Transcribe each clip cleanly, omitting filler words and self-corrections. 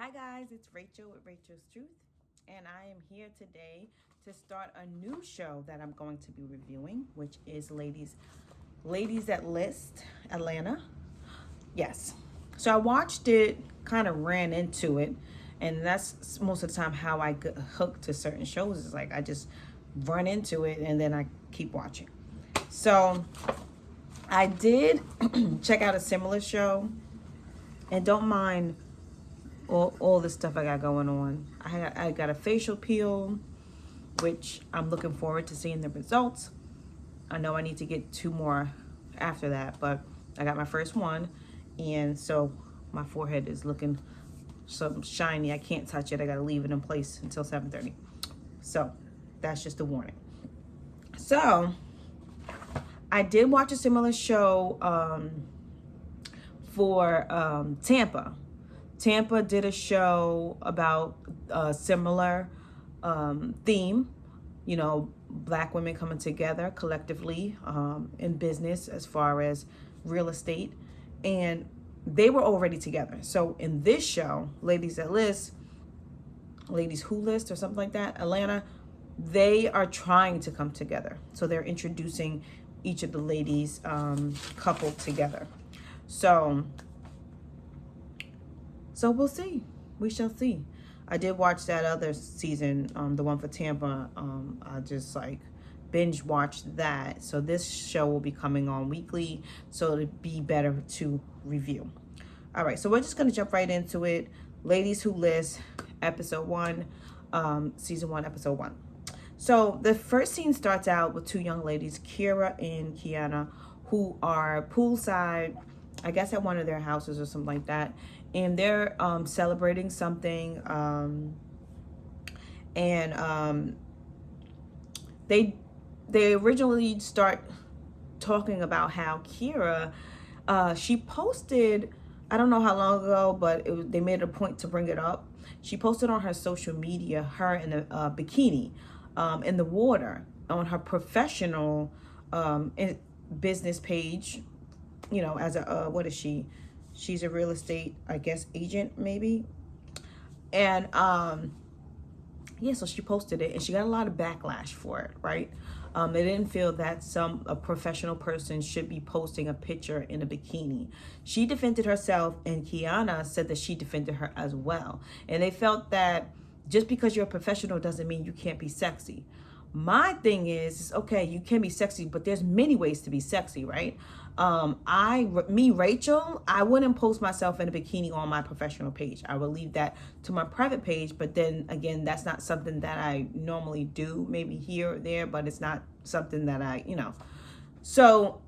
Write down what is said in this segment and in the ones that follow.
Hi guys, it's Rachel with Rachel's Truth, and I am here today to start a new show that I'm going to be reviewing, which is Ladies that List Atlanta. Yes. So I watched it, kind of ran into it, and that's most of the time how I get hooked to certain shows. Is like I just run into it and then I keep watching. So I did check out a similar show, and don't mind all the stuff I got going on. I got a facial peel, which I'm looking forward to seeing the results. I know I need to get two more after that, but I got my first one, and so my forehead is looking some shiny. I can't touch it. I got to leave it in place until 7:30. So that's just a warning. So I did watch a similar show for Tampa. Tampa did a show about a similar theme, black women coming together collectively in business as far as real estate. And they were already together. So in this show, Ladies Who List or something like that, Atlanta, they are trying to come together. So they're introducing each of the ladies coupled together. So we'll see. We shall see. I did watch that other season, the one for Tampa. I just binge watched that. So this show will be coming on weekly, so it'll be better to review. All right, so we're just gonna jump right into it. Ladies Who List, episode 1, season 1, episode 1. So the first scene starts out with two young ladies, Kira and Kiana, who are poolside, I guess at one of their houses or something like that, and they're celebrating something, and they originally start talking about how Kira, she posted, I don't know how long ago, but they made it a point to bring it up. She posted on her social media her in a bikini in the water on her professional business page, as a what is she? She's a real estate, I guess, agent maybe. And yeah, so she posted it and she got a lot of backlash for it, right? They didn't feel that a professional person should be posting a picture in a bikini. She defended herself, and Kiana said that she defended her as well. And they felt that just because you're a professional doesn't mean you can't be sexy. My thing is okay, you can be sexy, but there's many ways to be sexy, right? Rachel, I wouldn't post myself in a bikini on my professional page. I would leave that to my private page, but then again, that's not something that I normally do, maybe here or there, but it's not something that so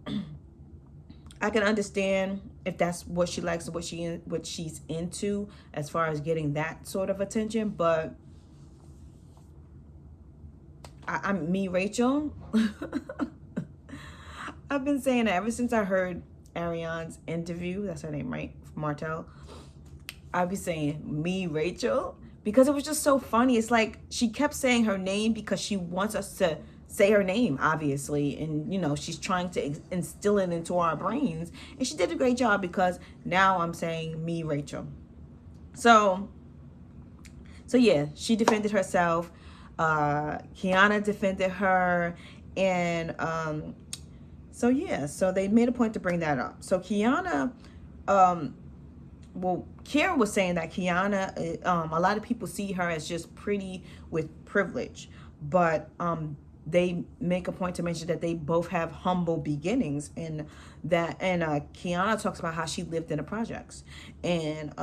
I can understand if that's what she likes or what she's into as far as getting that sort of attention, but Rachel. I've been saying that ever since I heard Ariane's interview. That's her name, right? Martell. I'd be saying Rachel, because it was just so funny. It's like she kept saying her name because she wants us to say her name, obviously, and she's trying to instill it into our brains, and she did a great job because now I'm saying Rachel. So yeah, she defended herself. Kiana defended her, and so they made a point to bring that up. So Kiana, Karen was saying that Kiana, a lot of people see her as just pretty with privilege, but they make a point to mention that they both have humble beginnings, and Kiana talks about how she lived in the projects, and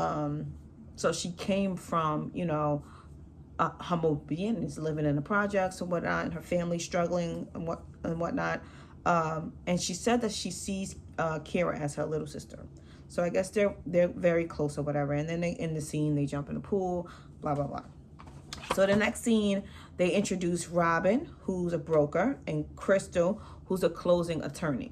so she came from humble beginnings, living in the projects and whatnot, and her family struggling and whatnot. And she said that she sees Kira as her little sister. So I guess they're very close or whatever. And then in the scene, they jump in the pool, blah, blah, blah. So the next scene, they introduce Robin, who's a broker, and Crystal, who's a closing attorney.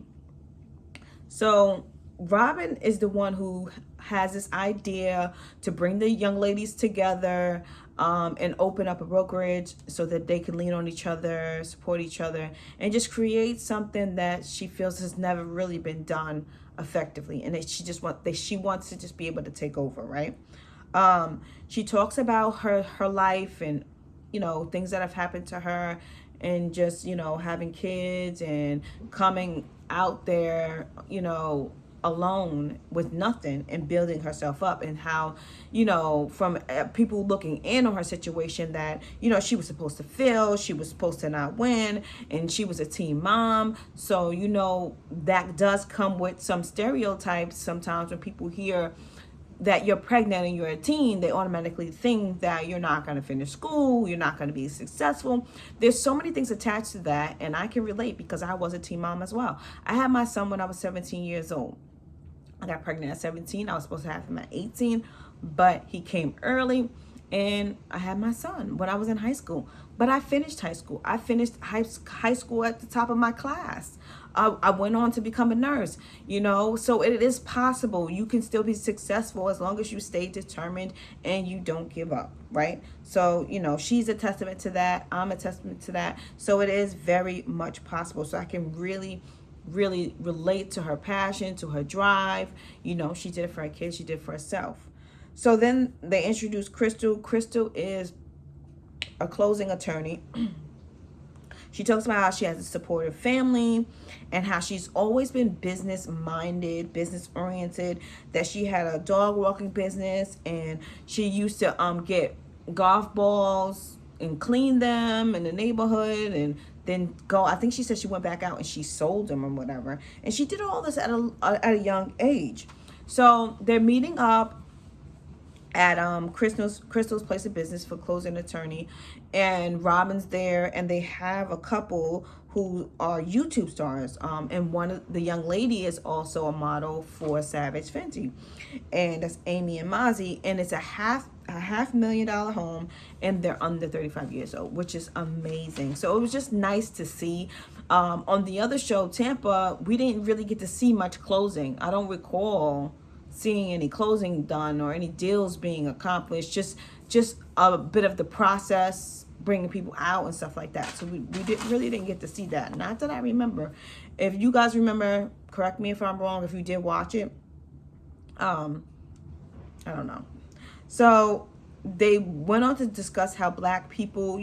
So Robin is the one who has this idea to bring the young ladies together and open up a brokerage so that they can lean on each other, support each other, and just create something that she feels has never really been done effectively, and that she wants to just be able to take over, right? She talks about her life and, things that have happened to her, and just, having kids and coming out there, alone with nothing, and building herself up, and how, from people looking in on her situation, that, she was supposed to fail, she was supposed to not win, and she was a teen mom. So, that does come with some stereotypes sometimes. When people hear that you're pregnant and you're a teen, they automatically think that you're not going to finish school, you're not going to be successful. There's so many things attached to that, and I can relate because I was a teen mom as well. I had my son when I was 17 years old. I got pregnant at 17. I was supposed to have him at 18, but he came early, and I had my son when I was in high school. But I finished high school. I finished high school at the top of my class. I went on to become a nurse, so it is possible. You can still be successful as long as you stay determined and you don't give up, right? So, she's a testament to that. I'm a testament to that. So it is very much possible. So I can really relate to her passion, to her drive. She did it for her kids, she did it for herself. So then they introduced Crystal. Crystal is a closing attorney. She talks about how she has a supportive family and how she's always been business minded, business oriented, that she had a dog walking business, and she used to get golf balls and clean them in the neighborhood, and then go, I think she said she went back out and she sold them or whatever. And she did all this at a young age. So they're meeting up at Crystal's place of business for closing attorney, and Robin's there, and they have a couple who are YouTube stars, and one of the young lady is also a model for Savage Fenty, and that's Amy and Mozzie, and it's a half $500,000 home, and they're under 35 years old, which is amazing. So it was just nice to see. On the other show, Tampa, we didn't really get to see much closing. I don't recall seeing any closing done or any deals being accomplished. Just a bit of the process, bringing people out and stuff like that. So we really didn't get to see that. Not that I remember. If you guys remember, correct me if I'm wrong, if you did watch it. I don't know. So they went on to discuss how Black people,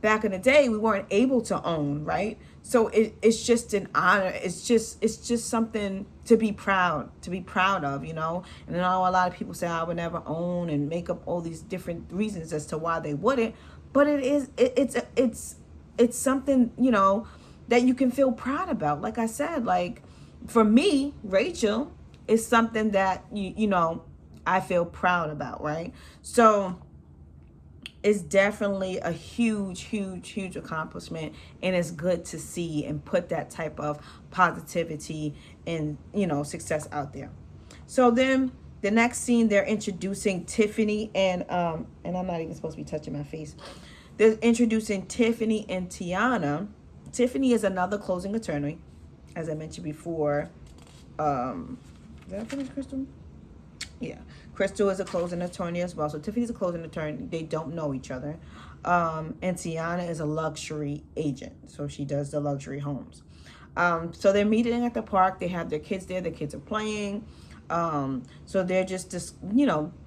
back in the day, we weren't able to own, right? So it's just an honor. It's just something to be proud of, And I know a lot of people say I would never own, and make up all these different reasons as to why they wouldn't. But it's something, that you can feel proud about. Like I said, like for me, Rachel, is something that I feel proud about, right? So it's definitely a huge accomplishment, and it's good to see and put that type of positivity and success out there. So then the next scene, they're introducing Tiffany and I'm not even supposed to be touching my face. They're introducing Tiffany and Tiana. Tiffany is another closing attorney, as I mentioned before. Did I finish Crystal? Yeah. Crystal is a closing attorney as well. So Tiffany's a closing attorney. They don't know each other. And Tiana is a luxury agent. So she does the luxury homes. So they're meeting at the park. They have their kids there. The kids are playing. So they're just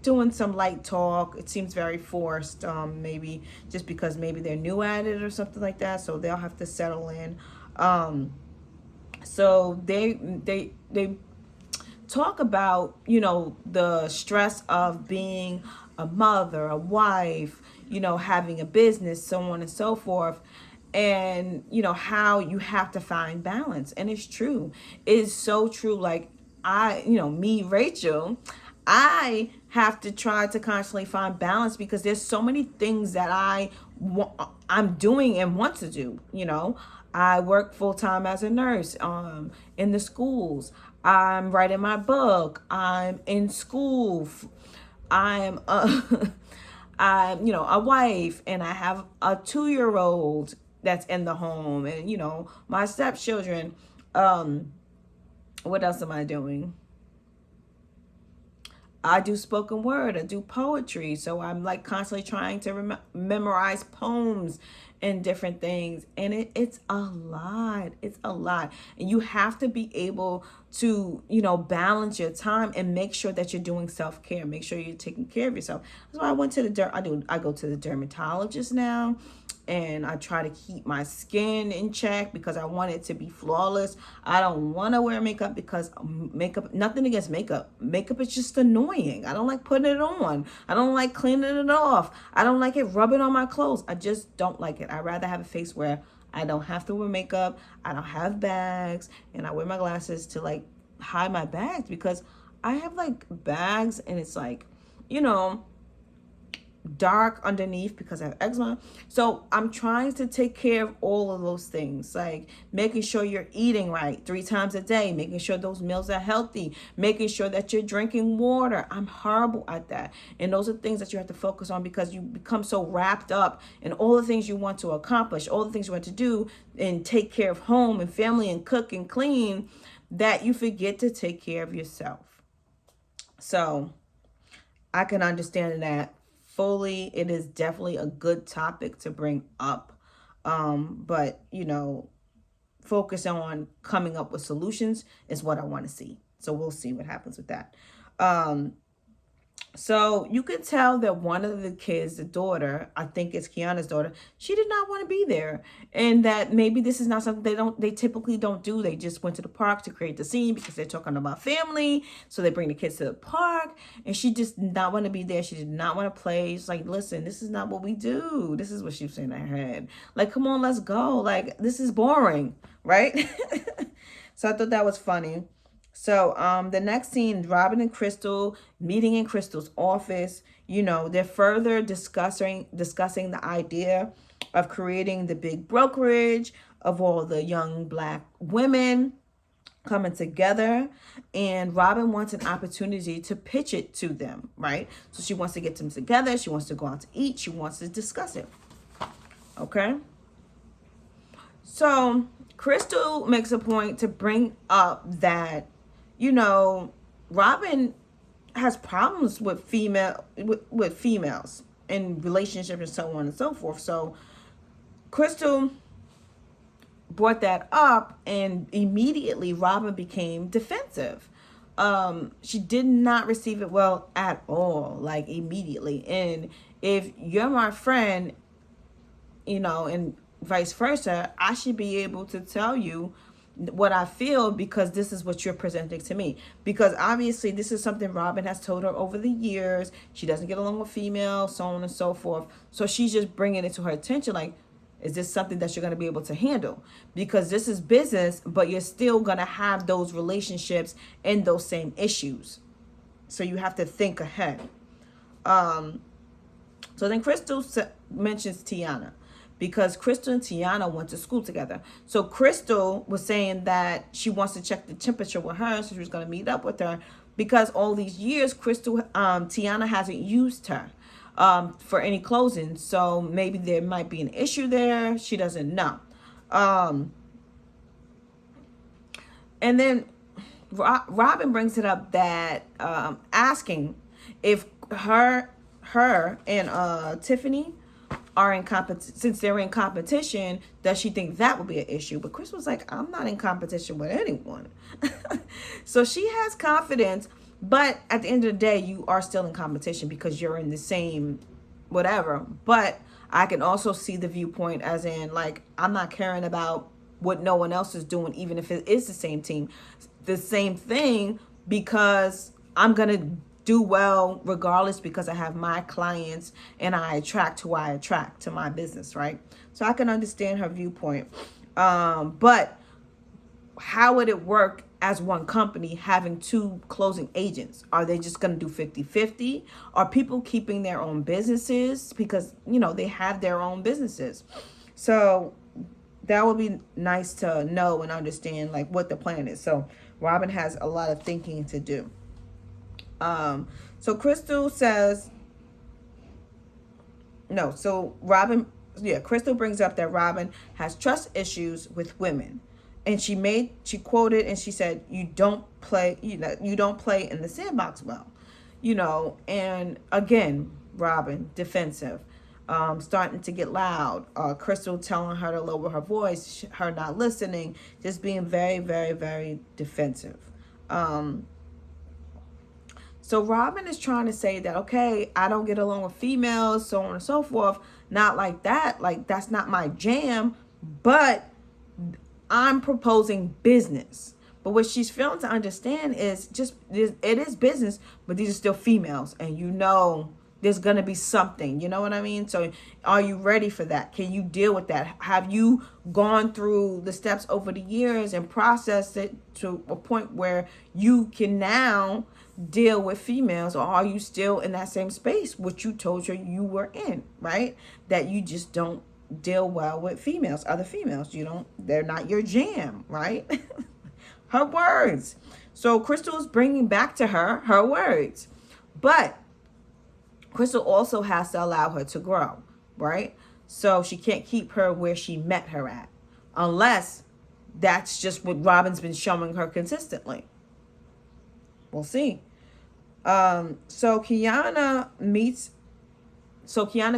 doing some light talk. It seems very forced. Maybe just because maybe they're new at it or something like that. So they'll have to settle in. So they talk about, the stress of being a mother, a wife, having a business, so on and so forth. And, how you have to find balance. And it's true. It is so true. Like me, Rachel, I have to try to constantly find balance because there's so many things that I'm doing and want to do. I work full time as a nurse in the schools. I'm writing my book. I'm in school. I'm I'm a wife, and I have a 2-year-old that's in the home, and my stepchildren. What else am I doing? I do spoken word, I do poetry. So I'm like constantly trying to memorize poems and different things. And it's a lot. It's a lot. And you have to be able to, balance your time and make sure that you're doing self-care. Make sure you're taking care of yourself. That's why I went to I go to the dermatologist now, and I try to keep my skin in check because I want it to be flawless. I don't want to wear makeup because makeup, nothing against makeup. Makeup is just annoying. I don't like putting it on. I don't like cleaning it off. I don't like it rubbing on my clothes. I just don't like it. I'd rather have a face where I don't have to wear makeup. I don't have bags, and I wear my glasses to like hide my bags because I have like bags and it's like, dark underneath because I have eczema. So I'm trying to take care of all of those things, like making sure you're eating right 3 times a day, making sure those meals are healthy, making sure that you're drinking water. I'm horrible at that. And those are things that you have to focus on because you become so wrapped up in all the things you want to accomplish, all the things you want to do and take care of home and family and cook and clean, that you forget to take care of yourself. So I can understand that fully. It is definitely a good topic to bring up. But, focus on coming up with solutions is what I want to see. So we'll see what happens with that. So you can tell that one of the kids, the daughter, I think it's Kiana's daughter, she did not want to be there. And that maybe this is not something they typically don't do. They just went to the park to create the scene because they're talking about family. So they bring the kids to the park, and she just did not want to be there. She did not want to play. She's like, listen, this is not what we do. This is what she was saying in her head. Like, come on, let's go. Like, this is boring, right? So I thought that was funny. So the next scene, Robin and Crystal meeting in Crystal's office. They're further discussing the idea of creating the big brokerage of all the young Black women coming together, and Robin wants an opportunity to pitch it to them, right? So she wants to get them together. She wants to go out to eat. She wants to discuss it. Okay. So Crystal makes a point to bring up that Robin has problems with females in relationships and so on and so forth. So Crystal brought that up, and immediately Robin became defensive. She did not receive it well at all, like immediately. And if you're my friend, and vice versa, I should be able to tell you what I feel because this is what you're presenting to me. Because obviously this is something Robin has told her over the years. She doesn't get along with females, so on and so forth. So she's just bringing it to her attention, like, is this something that you're going to be able to handle? Because this is business, but you're still going to have those relationships and those same issues. So you have to think ahead. So then Crystal mentions Tiana, because Crystal and Tiana went to school together. So Crystal was saying that she wants to check the temperature with her, so she was going to meet up with her, because all these years Tiana hasn't used her for any closing. So maybe there might be an issue there. She doesn't know. And then Robin brings it up that asking if her and Tiffany are in since they're in competition, does she think that would be an issue? But Chris was like, I'm not in competition with anyone. So she has confidence, but at the end of the day, you are still in competition because you're in the same whatever. But I can also see the viewpoint as in, like, I'm not caring about what no one else is doing, even if it is the same team, the same thing, because I'm going to do well regardless, because I have my clients and I attract who I attract to my business, right? So I can understand her viewpoint. But how would it work as one company having 2 closing agents? Are they just going to do 50-50? Are people keeping their own businesses because, they have their own businesses? So that would be nice to know and understand, like, what the plan is. So Robin has a lot of thinking to do. So Crystal says, Crystal brings up that Robin has trust issues with women. And she quoted and she said, you don't play in the sandbox well. And again, Robin, defensive, starting to get loud. Crystal telling her to lower her voice, her not listening, just being very, very, very defensive. So Robin is trying to say that, okay, I don't get along with females, so on and so forth. Not like that. Like, that's not my jam. But I'm proposing business. But what she's failing to understand is it is business, but these are still females. And there's going to be something. You know what I mean? So are you ready for that? Can you deal with that? Have you gone through the steps over the years and processed it to a point where you can now deal with females? Or are you still in that same space, which you told her you were in, right? That you just don't deal well with females, other females. They're not your jam, right? Her words. So Crystal is bringing back to her words. But Crystal also has to allow her to grow, right? So she can't keep her where she met her at, unless that's just what Robin's been showing her consistently. We'll see. So Kiana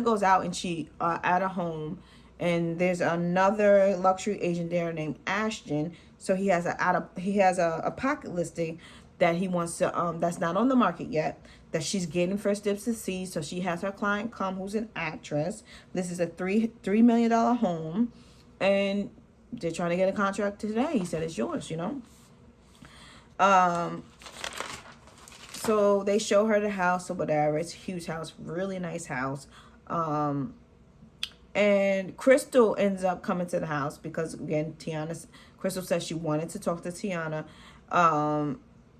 goes out, and she at a home, and there's another luxury agent there named Ashton. So he has a pocket listing that he wants to that's not on the market yet, that she's getting first dibs to see. So she has her client come, who's an actress. This is a $3 million home, and they're trying to get a contract today. He said it's yours, So they show her the house or whatever. It's a huge house, really nice house. And Crystal ends up coming to the house because, again, Crystal says she wanted to talk to Tiana.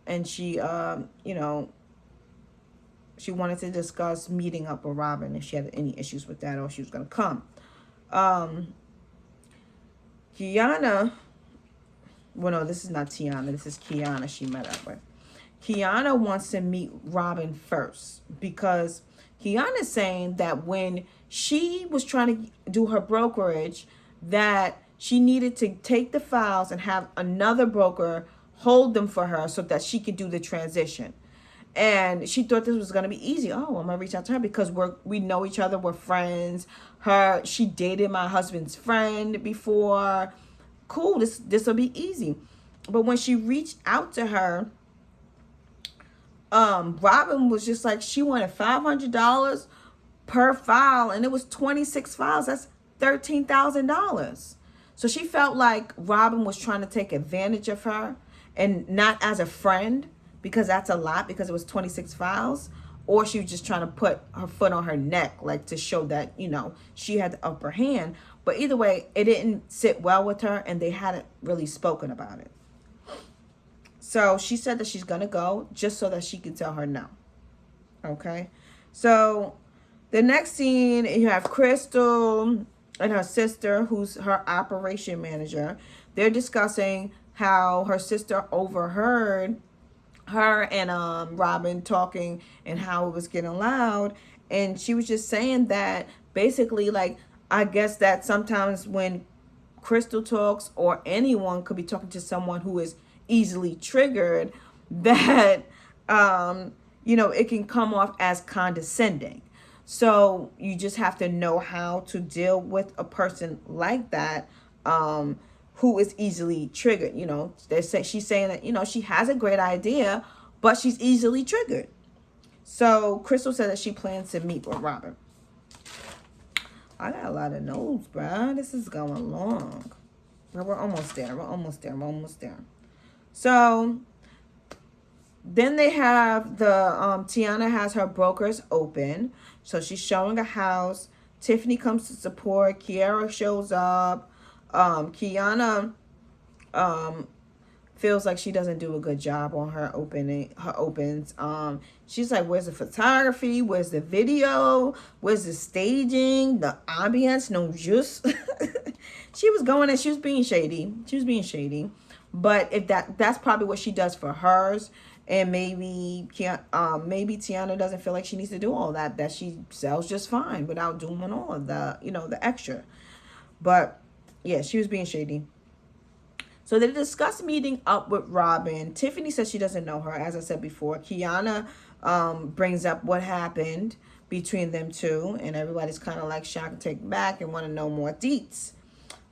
And she, she wanted to discuss meeting up with Robin if she had any issues with that, or she was going to come. Kiana, well, no, this is not Tiana. This is Kiana she met up with. Kiana wants to meet Robin first because Kiana's saying that when she was trying to do her brokerage, that she needed to take the files and have another broker hold them for her so that she could do the transition. And she thought this was going to be easy. Oh, I'm going to reach out to her because we know each other. We're friends. She dated my husband's friend before. Cool, this will be easy. But when she reached out to her, Robin was just like, she wanted $500 per file, and it was 26 files. That's $13,000. So she felt like Robin was trying to take advantage of her, and not as a friend, because that's a lot, because it was 26 files, or she was just trying to put her foot on her neck, like to show that, she had the upper hand. But either way, it didn't sit well with her, and they hadn't really spoken about it. So she said that she's going to go just so that she can tell her no. Okay. So the next scene, you have Crystal and her sister, who's her operation manager. They're discussing how her sister overheard her and Robin talking and how it was getting loud. And she was just saying that basically, like, I guess that sometimes when Crystal talks, or anyone could be talking to someone who is easily triggered, that it can come off as condescending. So you just have to know how to deal with a person like that, who is easily triggered. She's saying that she has a great idea, but she's easily triggered. So Crystal said that she plans to meet with Robin. I got a lot of notes, bruh. This is going long. We're almost there. So then they have Tiana has her brokers open. So she's showing a house. Tiffany comes to support. Kiara shows up. Kiana feels like she doesn't do a good job on her opens. She's like, where's the photography? Where's the video? Where's the staging? The ambience? No juice. She was going and she was being shady. But if that's probably what she does for hers. And maybe Tiana doesn't feel like she needs to do all that she sells just fine without doing all of the extra. But yeah, she was being shady. So they discuss meeting up with Robin. Tiffany says she doesn't know her, as I said before. Kiana brings up what happened between them two, and everybody's kind of like shocked and taken back and want to know more deets.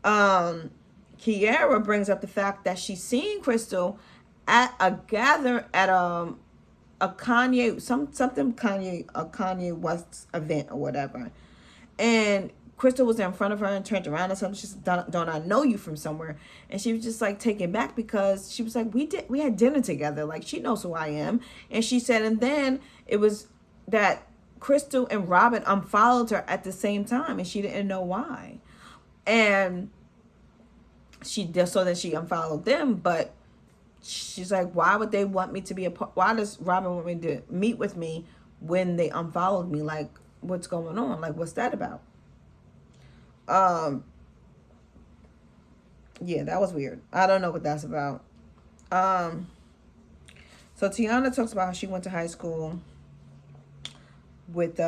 Kiara brings up the fact that she's seeing Crystal at a gather at a Kanye something Kanye a Kanye West event or whatever, and Crystal was in front of her and turned around or something. She said, don't I know you from somewhere? And she was just like taken back because she was like, we had dinner together. Like, she knows who I am. And she said, and then it was that Crystal and Robin unfollowed her at the same time, and she didn't know why. And she just so that she unfollowed them, but she's like, why would they want me to be a part? Why does Robin want me to meet with me when they unfollowed me? Like, what's going on? Like, what's that about? Yeah, that was weird. I don't know what that's about. So Tiana talks about how she went to high school with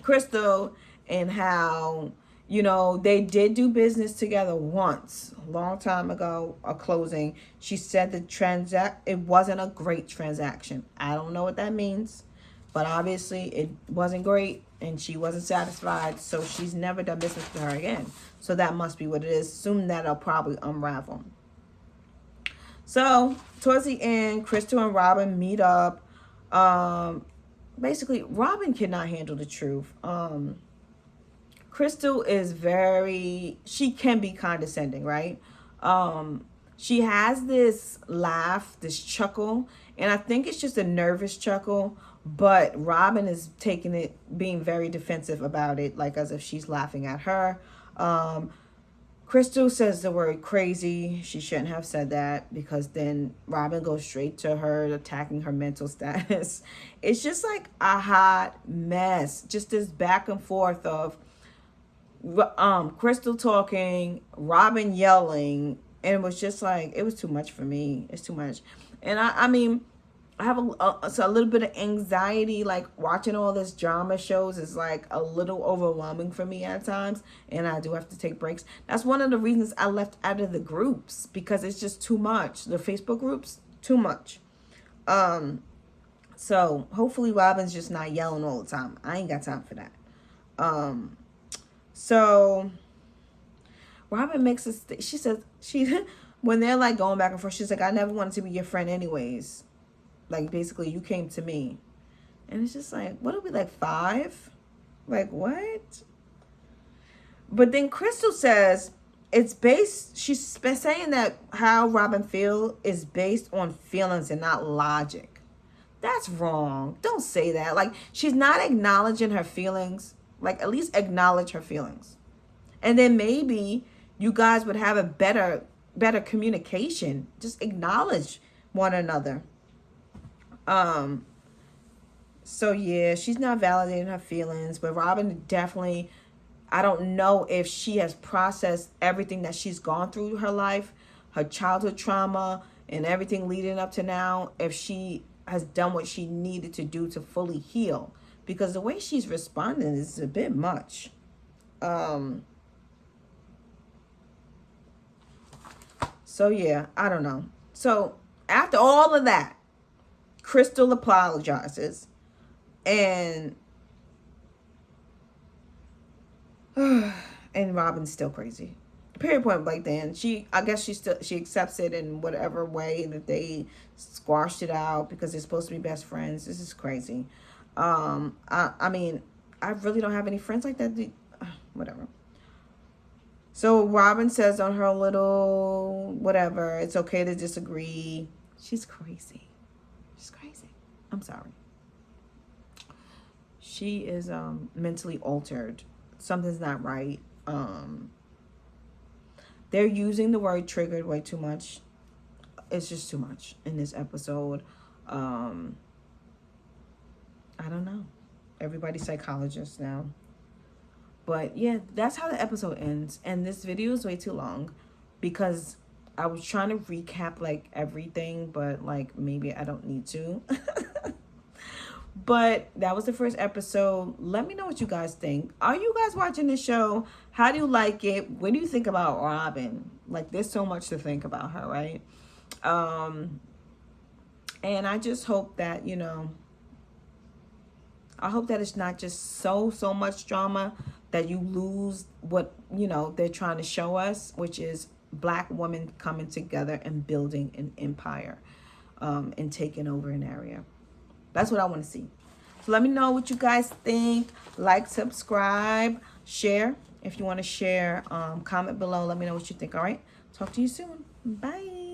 Crystal, and how, you know, they did do business together once, a long time ago, a closing. She said it wasn't a great transaction. I don't know what that means, but obviously it wasn't great and she wasn't satisfied, so she's never done business with her again. So that must be what it is. Soon that'll probably unravel. So towards the end, Crystal and Robin meet up. Basically, Robin cannot handle the truth. Crystal is she can be condescending, right? She has this laugh, this chuckle, and I think it's just a nervous chuckle, but Robin is taking it, being very defensive about it, like as if she's laughing at her. Crystal says the word crazy. She shouldn't have said that, because then Robin goes straight to her, attacking her mental status. It's just like a hot mess. Just this back and forth of Crystal talking, Robin yelling, and it was just like, it was too much for me. It's too much. And I mean, I have a little bit of anxiety, like watching all this drama shows is like a little overwhelming for me at times, and I do have to take breaks. That's one of the reasons I left out of the groups, because it's just too much. The Facebook groups, too much. So hopefully Robin's just not yelling all the time. I ain't got time for that. So Robin makes she says, when they're like going back and forth, she's like, I never wanted to be your friend anyways. Like, basically, you came to me. And it's just like, what are we, like 5? Like, what? But then Crystal says she's been saying that how Robin feel is based on feelings and not logic. That's wrong. Don't say that. Like, she's not acknowledging her feelings. Like, at least acknowledge her feelings. And then maybe you guys would have a better communication. Just acknowledge one another. So yeah, she's not validating her feelings, but Robin definitely, I don't know if she has processed everything that she's gone through her life, her childhood trauma and everything leading up to now, if she has done what she needed to do to fully heal, because the way she's responding is a bit much. So yeah, I don't know. So after all of that, Crystal apologizes, and Robin's still crazy. Period, point blank. Then I guess she accepts it in whatever way that they squashed it out, because they're supposed to be best friends. This is crazy. I mean, I really don't have any friends like that. Whatever. So Robin says on her little whatever, it's okay to disagree. She's crazy. She's crazy. I'm sorry. She is mentally altered. Something's not right. They're using the word triggered way too much. It's just too much in this episode. I don't know. Everybody's psychologist now. But yeah, that's how the episode ends. And this video is way too long, because I was trying to recap like everything, but like maybe I don't need to. But that was the first episode. Let me know what you guys think. Are you guys watching this show? How do you like it? What do you think about Robin? Like, there's so much to think about her, right? And I just hope that, I hope that it's not just so much drama that you lose what, they're trying to show us, which is Black women coming together and building an empire, and taking over an area. That's what I want to see. So let me know what you guys think. Like, subscribe, share. If you want to share, comment below. Let me know what you think. All right. Talk to you soon. Bye.